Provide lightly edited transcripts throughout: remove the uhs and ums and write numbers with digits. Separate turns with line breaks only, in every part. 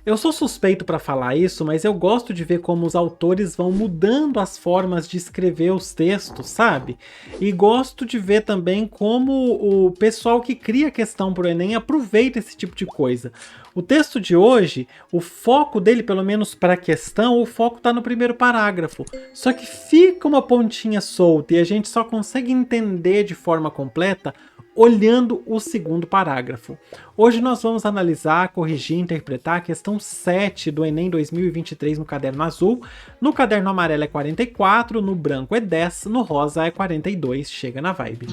Eu sou suspeito para falar isso, mas eu gosto de ver como os autores vão mudando as formas de escrever os textos, sabe? E gosto de ver também como o pessoal que cria questão pro Enem aproveita esse tipo de coisa. O texto de hoje, o foco dele, pelo menos para a questão, o foco está no primeiro parágrafo. Só que fica uma pontinha solta e a gente só consegue entender de forma completa olhando o segundo parágrafo. Hoje nós vamos analisar, corrigir e interpretar a questão 7 do Enem 2023 no caderno azul. No caderno amarelo é 44, no branco é 10, no rosa é 42. Chega na vibe.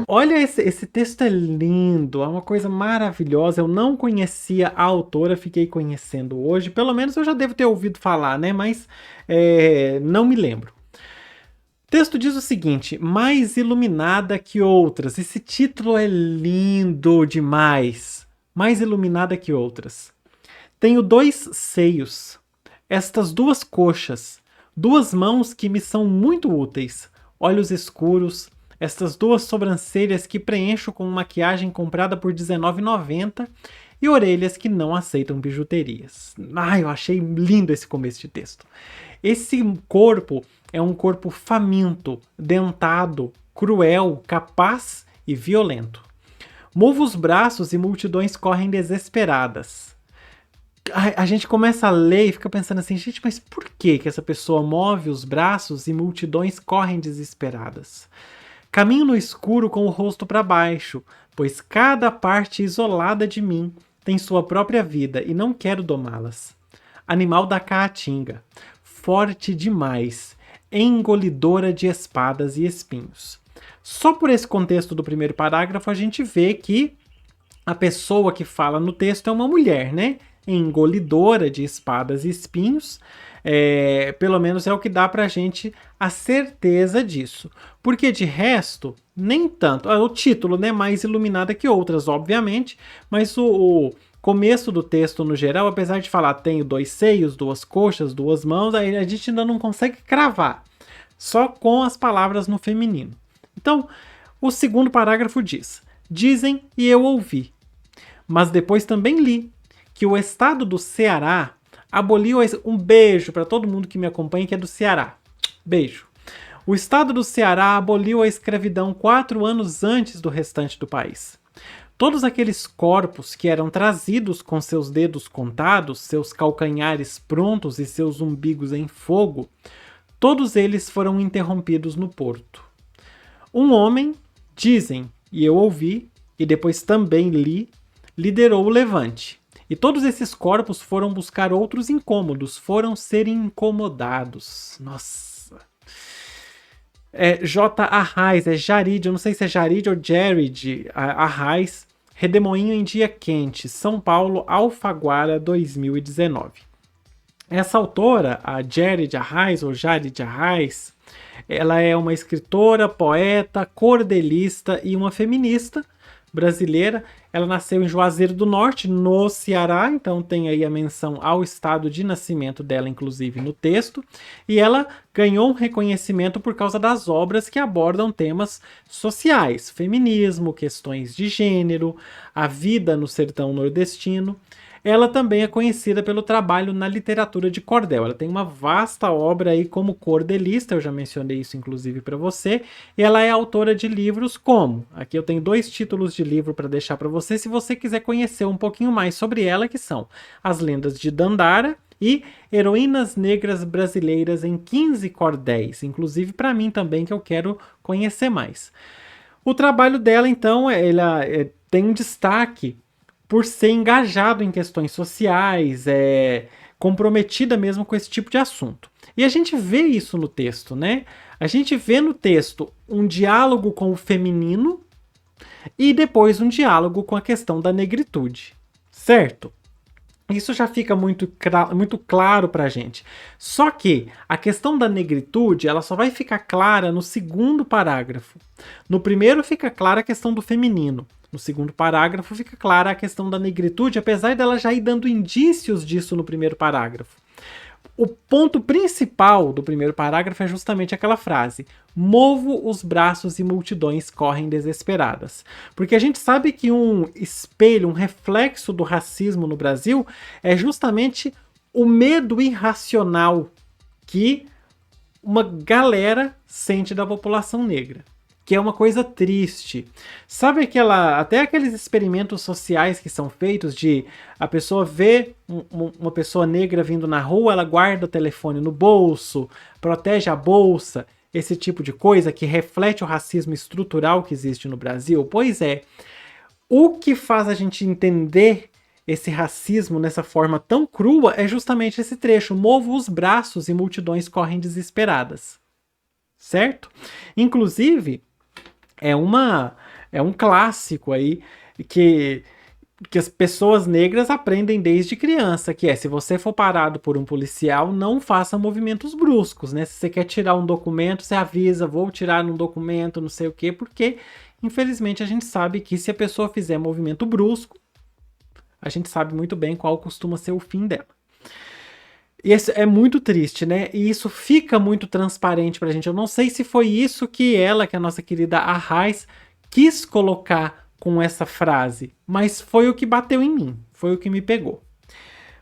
Olha, esse texto é lindo, é uma coisa maravilhosa. Eu não conhecia a autora, fiquei conhecendo hoje. Pelo menos eu já devo ter ouvido falar, né? Mas não me lembro. O texto diz o seguinte: mais iluminada que outras. Esse título é lindo demais. Mais iluminada que outras. Tenho 2 seios, estas 2 coxas, 2 mãos que me são muito úteis, olhos escuros, estas 2 sobrancelhas que preencho com maquiagem comprada por R$19,90 e orelhas que não aceitam bijuterias. Ai, eu achei lindo esse começo de texto. Esse corpo é um corpo faminto, dentado, cruel, capaz e violento. Movo os braços e multidões correm desesperadas. A gente começa a ler e fica pensando assim, gente, mas por que essa pessoa move os braços e multidões correm desesperadas? Caminho no escuro com o rosto para baixo, pois cada parte isolada de mim tem sua própria vida e não quero domá-las. Animal da caatinga, forte demais, engolidora de espadas e espinhos. Só por esse contexto do primeiro parágrafo a gente vê que a pessoa que fala no texto é uma mulher, né? Engolidora de espadas e espinhos. Pelo menos é o que dá pra gente a certeza disso. Porque de resto, nem tanto. O título, né? Mais iluminada que outras, obviamente. Mas o começo do texto no geral, apesar de falar tenho 2 seios, 2 coxas, 2 mãos, aí a gente ainda não consegue cravar. Só com as palavras no feminino. Então, o segundo parágrafo diz: dizem e eu ouvi. Mas depois também li que o estado do Ceará aboliu... Um beijo para todo mundo que me acompanha que é do Ceará. Beijo. O estado do Ceará aboliu a escravidão 4 anos antes do restante do país. Todos aqueles corpos que eram trazidos com seus dedos contados, seus calcanhares prontos e seus umbigos em fogo, todos eles foram interrompidos no porto. Um homem, dizem, e eu ouvi, e depois também li, liderou o levante. E todos esses corpos foram buscar outros incômodos, foram ser incomodados. Nossa. J. Arraes, Jarid, eu não sei se é Jarid ou Jared Arraes, Redemoinho em Dia Quente, São Paulo, Alfaguara, 2019. Essa autora, a Jared Arraes, ou Jarid Arraes, ela é uma escritora, poeta, cordelista e uma feminista brasileira. Ela nasceu em Juazeiro do Norte, no Ceará, então tem aí a menção ao estado de nascimento dela, inclusive, no texto, e ela ganhou um reconhecimento por causa das obras que abordam temas sociais, feminismo, questões de gênero, a vida no sertão nordestino. Ela também é conhecida pelo trabalho na literatura de cordel. Ela tem uma vasta obra aí como cordelista, eu já mencionei isso inclusive para você, e ela é autora de livros como... Aqui eu tenho 2 títulos de livro para deixar para você, se você quiser conhecer um pouquinho mais sobre ela, que são As Lendas de Dandara e Heroínas Negras Brasileiras em 15 Cordéis, inclusive para mim também, que eu quero conhecer mais. O trabalho dela, então, ela tem um destaque por ser engajado em questões sociais, comprometida mesmo com esse tipo de assunto. E a gente vê isso no texto, né? A gente vê no texto um diálogo com o feminino e depois um diálogo com a questão da negritude, certo? Isso já fica muito claro pra gente. Só que a questão da negritude, ela só vai ficar clara no segundo parágrafo. No primeiro fica clara a questão do feminino. No segundo parágrafo fica clara a questão da negritude, apesar dela já ir dando indícios disso no primeiro parágrafo. O ponto principal do primeiro parágrafo é justamente aquela frase: movo os braços e multidões correm desesperadas. Porque a gente sabe que um espelho, um reflexo do racismo no Brasil é justamente o medo irracional que uma galera sente da população negra, que é uma coisa triste. Sabe até aqueles experimentos sociais que são feitos de a pessoa vê uma pessoa negra vindo na rua, ela guarda o telefone no bolso, protege a bolsa, esse tipo de coisa que reflete o racismo estrutural que existe no Brasil? Pois é, o que faz a gente entender esse racismo nessa forma tão crua é justamente esse trecho: movo os braços e multidões correm desesperadas. Certo? Inclusive, é um clássico aí que as pessoas negras aprendem desde criança, que é: se você for parado por um policial, não faça movimentos bruscos, né? Se você quer tirar um documento, você avisa: vou tirar um documento, não sei o quê, porque infelizmente a gente sabe que se a pessoa fizer movimento brusco, a gente sabe muito bem qual costuma ser o fim dela. E isso é muito triste, né? E isso fica muito transparente pra gente. Eu não sei se foi isso que a nossa querida Arraes, quis colocar com essa frase, mas foi o que bateu em mim, foi o que me pegou.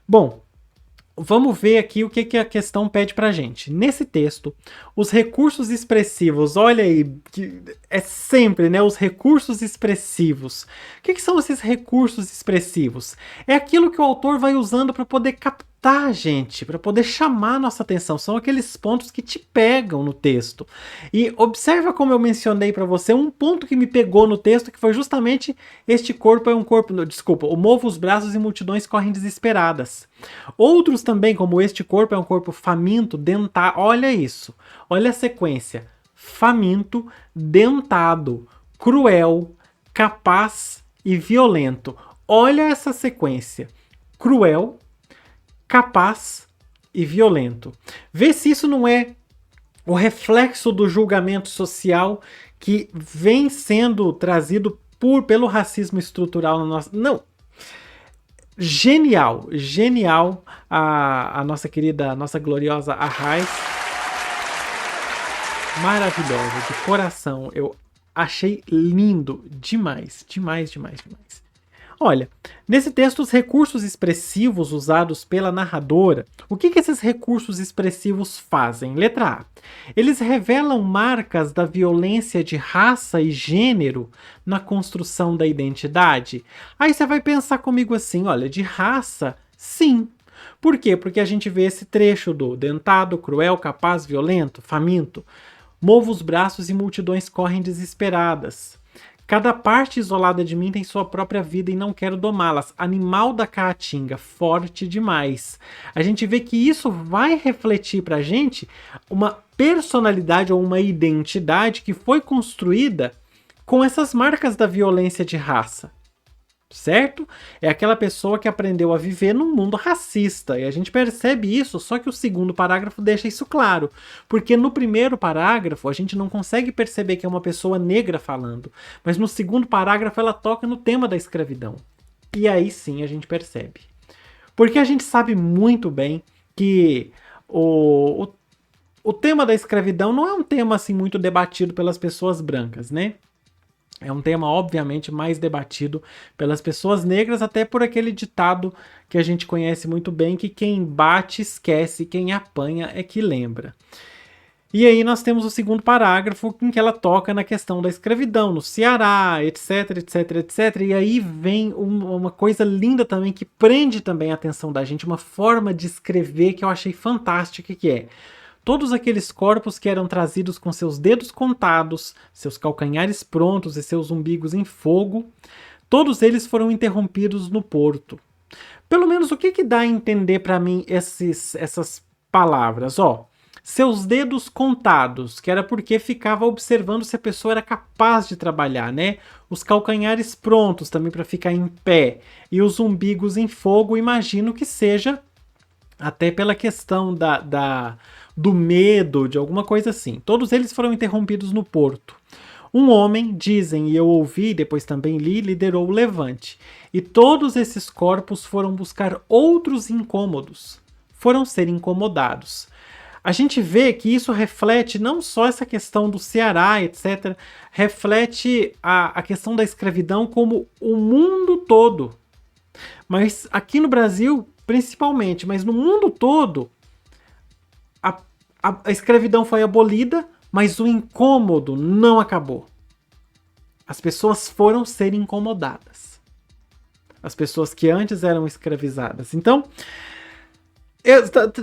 Bom, vamos ver aqui o que a questão pede pra gente. Nesse texto, os recursos expressivos, olha aí, é sempre, né, os recursos expressivos. O que são esses recursos expressivos? É aquilo que o autor vai usando para poder captar a gente, para poder chamar a nossa atenção. São aqueles pontos que te pegam no texto. E observa como eu mencionei para você um ponto que me pegou no texto, que foi justamente: este corpo é um corpo... Desculpa, o movo os braços e multidões correm desesperadas. Outros também, como este corpo é um corpo faminto, dentado. Olha isso. Olha a sequência: faminto, dentado, cruel, capaz e violento. Olha essa sequência: cruel, capaz e violento. Vê se isso não é o reflexo do julgamento social que vem sendo trazido pelo racismo estrutural na nossa... Não! Genial, genial a nossa querida, nossa gloriosa Arraes. Maravilhosa, de coração. Eu achei lindo demais, demais, demais, demais. Olha, nesse texto, os recursos expressivos usados pela narradora, o que esses recursos expressivos fazem? Letra A. Eles revelam marcas da violência de raça e gênero na construção da identidade. Aí você vai pensar comigo assim: olha, de raça, sim. Por quê? Porque a gente vê esse trecho do dentado, cruel, capaz, violento, faminto. Movo os braços e multidões correm desesperadas. Cada parte isolada de mim tem sua própria vida e não quero domá-las. Animal da caatinga, forte demais. A gente vê que isso vai refletir pra gente uma personalidade ou uma identidade que foi construída com essas marcas da violência de raça. Certo? É aquela pessoa que aprendeu a viver num mundo racista. E a gente percebe isso, só que o segundo parágrafo deixa isso claro. Porque no primeiro parágrafo a gente não consegue perceber que é uma pessoa negra falando. Mas no segundo parágrafo ela toca no tema da escravidão. E aí sim a gente percebe. Porque a gente sabe muito bem que o tema da escravidão não é um tema assim muito debatido pelas pessoas brancas, né? É um tema, obviamente, mais debatido pelas pessoas negras, até por aquele ditado que a gente conhece muito bem, que quem bate esquece, quem apanha é que lembra. E aí nós temos o segundo parágrafo em que ela toca na questão da escravidão no Ceará, etc, etc, etc. E aí vem uma coisa linda também, que prende também a atenção da gente, uma forma de escrever que eu achei fantástica, que é: todos aqueles corpos que eram trazidos com seus dedos contados, seus calcanhares prontos e seus umbigos em fogo, todos eles foram interrompidos no porto. Pelo menos o que dá a entender para mim essas palavras? Seus dedos contados, que era porque ficava observando se a pessoa era capaz de trabalhar, né? Os calcanhares prontos também para ficar em pé e os umbigos em fogo, imagino que seja até pela questão do medo, de alguma coisa assim. Todos eles foram interrompidos no porto. Um homem, dizem, e eu ouvi, depois também li, liderou o levante. E todos esses corpos foram buscar outros incômodos. foram ser incomodados. A gente vê que isso reflete não só essa questão do Ceará, etc., reflete a questão da escravidão como o mundo todo. Mas aqui no Brasil, principalmente, mas no mundo todo, a escravidão foi abolida, mas o incômodo não acabou. As pessoas foram ser incomodadas. As pessoas que antes eram escravizadas. Então,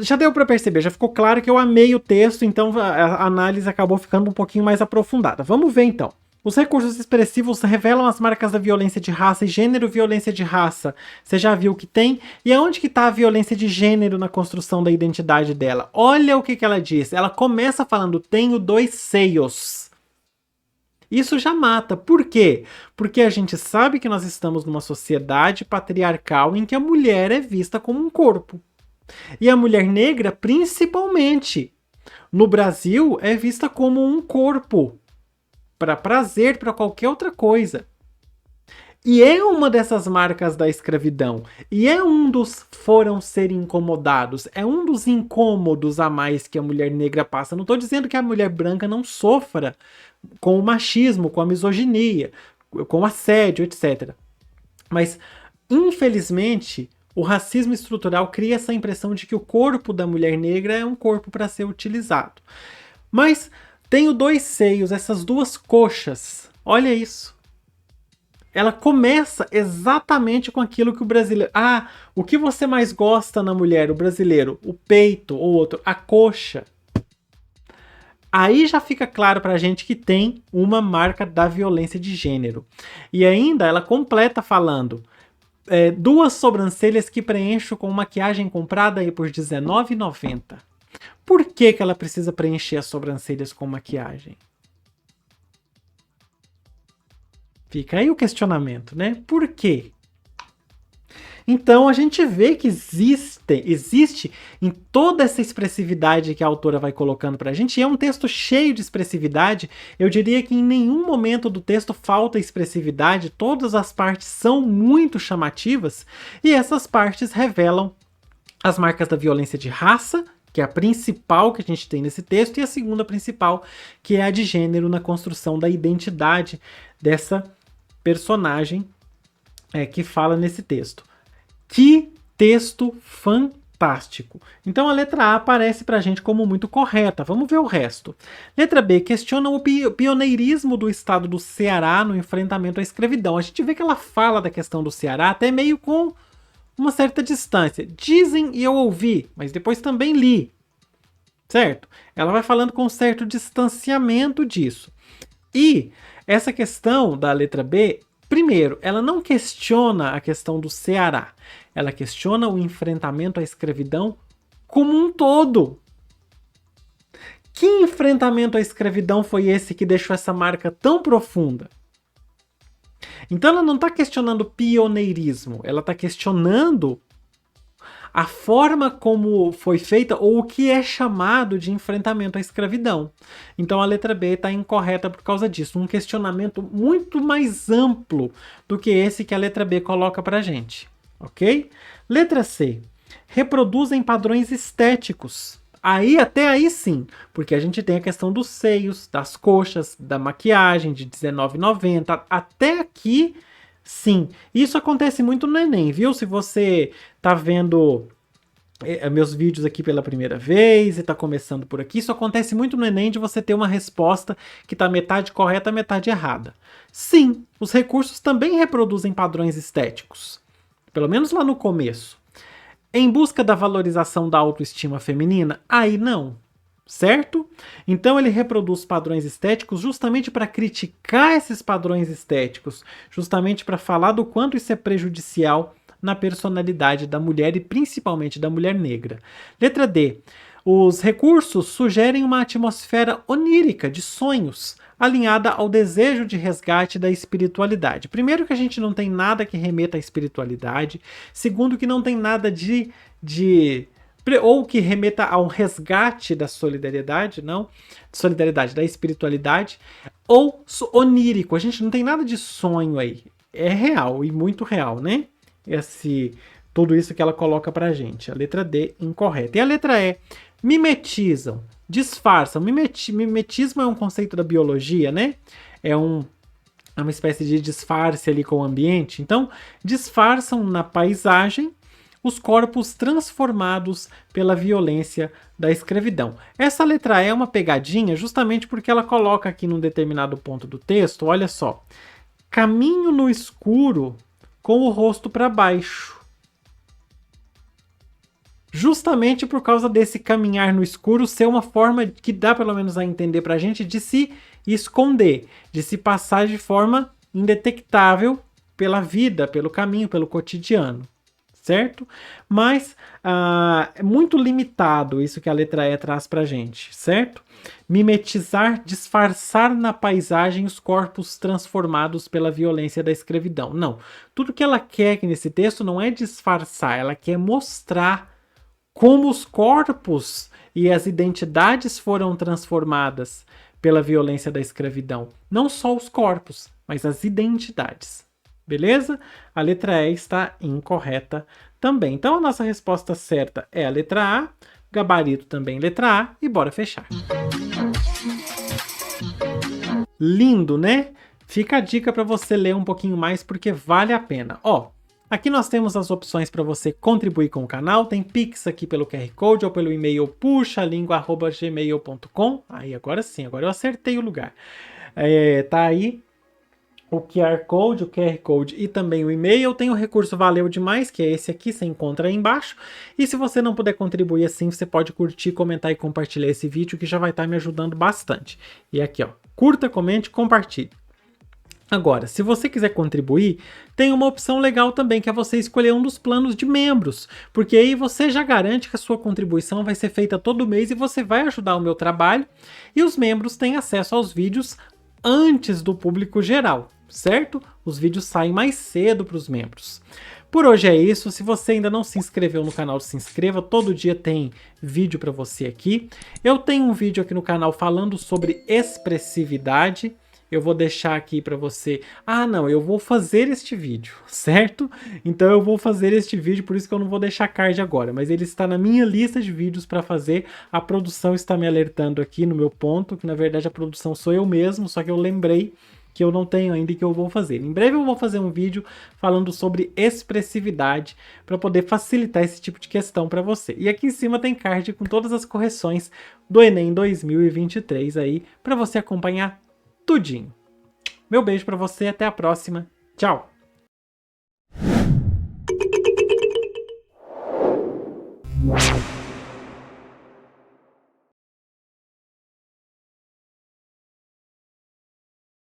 já deu para perceber, já ficou claro que eu amei o texto, então a análise acabou ficando um pouquinho mais aprofundada. Vamos ver então. Os recursos expressivos revelam as marcas da violência de raça e gênero. Violência de raça, você já viu que tem? E aonde que está a violência de gênero na construção da identidade dela? Olha o que ela diz. Ela começa falando, tenho 2 seios. Isso já mata. Por quê? Porque a gente sabe que nós estamos numa sociedade patriarcal em que a mulher é vista como um corpo. E a mulher negra, principalmente, no Brasil, é vista como um corpo. Para prazer, para qualquer outra coisa. E é uma dessas marcas da escravidão. E é um dos foram ser incomodados. É um dos incômodos a mais que a mulher negra passa. Não estou dizendo que a mulher branca não sofra com o machismo, com a misoginia, com o assédio, etc. Mas, infelizmente, o racismo estrutural cria essa impressão de que o corpo da mulher negra é um corpo para ser utilizado. Mas tenho 2 seios, essas 2 coxas. Olha isso. Ela começa exatamente com aquilo que o brasileiro... Ah, o que você mais gosta na mulher, o brasileiro? O peito, ou outro, a coxa. Aí já fica claro pra gente que tem uma marca da violência de gênero. E ainda ela completa falando... 2 sobrancelhas que preencho com maquiagem comprada aí por R$19,90. Por que ela precisa preencher as sobrancelhas com maquiagem? Fica aí o questionamento, né? Por quê? Então a gente vê que existe em toda essa expressividade que a autora vai colocando pra gente, e é um texto cheio de expressividade. Eu diria que em nenhum momento do texto falta expressividade, todas as partes são muito chamativas, e essas partes revelam as marcas da violência de raça, que é a principal que a gente tem nesse texto, e a segunda principal, que é a de gênero na construção da identidade dessa personagem que fala nesse texto. Que texto fantástico! Então a letra A aparece pra gente como muito correta. Vamos ver o resto. Letra B questiona o pioneirismo do estado do Ceará no enfrentamento à escravidão. A gente vê que ela fala da questão do Ceará até meio com uma certa distância. Dizem e eu ouvi, mas depois também li. Certo? Ela vai falando com um certo distanciamento disso. E essa questão da letra B, primeiro, ela não questiona a questão do Ceará. Ela questiona o enfrentamento à escravidão como um todo. Que enfrentamento à escravidão foi esse que deixou essa marca tão profunda? Então ela não está questionando pioneirismo, ela está questionando a forma como foi feita ou o que é chamado de enfrentamento à escravidão. Então a letra B está incorreta por causa disso. Um questionamento muito mais amplo do que esse que a letra B coloca para a gente. Ok? Letra C. Reproduzem padrões estéticos. Até aí sim, porque a gente tem a questão dos seios, das coxas, da maquiagem de R$19,90. Até aqui, sim. Isso acontece muito no Enem, viu? Se você tá vendo meus vídeos aqui pela primeira vez e tá começando por aqui, isso acontece muito no Enem de você ter uma resposta que tá metade correta, metade errada. Sim, os recursos também reproduzem padrões estéticos. Pelo menos lá no começo. Em busca da valorização da autoestima feminina? Aí não. Certo? Então ele reproduz padrões estéticos justamente para criticar esses padrões estéticos, justamente para falar do quanto isso é prejudicial na personalidade da mulher e principalmente da mulher negra. Letra D. Os recursos sugerem uma atmosfera onírica de sonhos, alinhada ao desejo de resgate da espiritualidade. Primeiro que a gente não tem nada que remeta à espiritualidade. Segundo que não tem nada ou que remeta ao resgate da solidariedade, não, solidariedade da espiritualidade, ou onírico. A gente não tem nada de sonho aí. É real e muito real, né? Esse tudo isso que ela coloca pra gente. A letra D, incorreta. E a letra E, mimetizam, disfarçam. Mimetismo é um conceito da biologia, né? É uma espécie de disfarce ali com o ambiente. Então, disfarçam na paisagem os corpos transformados pela violência da escravidão. Essa letra E é uma pegadinha justamente porque ela coloca aqui num determinado ponto do texto, olha só, caminho no escuro com o rosto para baixo. Justamente por causa desse caminhar no escuro ser uma forma que dá pelo menos a entender pra gente de se esconder, de se passar de forma indetectável pela vida, pelo caminho, pelo cotidiano, certo? Mas é muito limitado isso que a letra E traz pra gente, certo? Mimetizar, disfarçar na paisagem os corpos transformados pela violência da escravidão. Não, tudo que ela quer aqui nesse texto não é disfarçar, ela quer mostrar como os corpos e as identidades foram transformadas pela violência da escravidão. Não só os corpos, mas as identidades. Beleza? A letra E está incorreta também. Então a nossa resposta certa é a letra A, gabarito também letra A, e bora fechar. Lindo, né? Fica a dica para você ler um pouquinho mais porque vale a pena. Ó, aqui nós temos as opções para você contribuir com o canal, tem Pix aqui pelo QR Code ou pelo e-mail puxalingua@gmail.com. Aí agora sim, agora eu acertei o lugar. Tá aí o QR Code e também o e-mail. Tem o recurso Valeu Demais, que é esse aqui, você encontra aí embaixo. E se você não puder contribuir assim, você pode curtir, comentar e compartilhar esse vídeo, que já vai estar me ajudando bastante. E aqui, ó, curta, comente, compartilhe. Agora, se você quiser contribuir, tem uma opção legal também, que é você escolher um dos planos de membros, porque aí você já garante que a sua contribuição vai ser feita todo mês e você vai ajudar o meu trabalho, e os membros têm acesso aos vídeos antes do público geral, certo? Os vídeos saem mais cedo para os membros. Por hoje é isso. Se você ainda não se inscreveu no canal, se inscreva. Todo dia tem vídeo para você aqui. Eu tenho um vídeo aqui no canal falando sobre expressividade. Eu vou deixar aqui para você. Ah, não, eu vou fazer este vídeo, certo? Então eu vou fazer este vídeo, por isso que eu não vou deixar card agora, mas ele está na minha lista de vídeos para fazer. A produção está me alertando aqui no meu ponto, que na verdade a produção sou eu mesmo, só que eu lembrei que eu não tenho ainda e que eu vou fazer. Em breve eu vou fazer um vídeo falando sobre expressividade para poder facilitar esse tipo de questão para você. E aqui em cima tem card com todas as correções do Enem 2023 aí para você acompanhar tudinho. Meu beijo pra você, até a próxima. Tchau!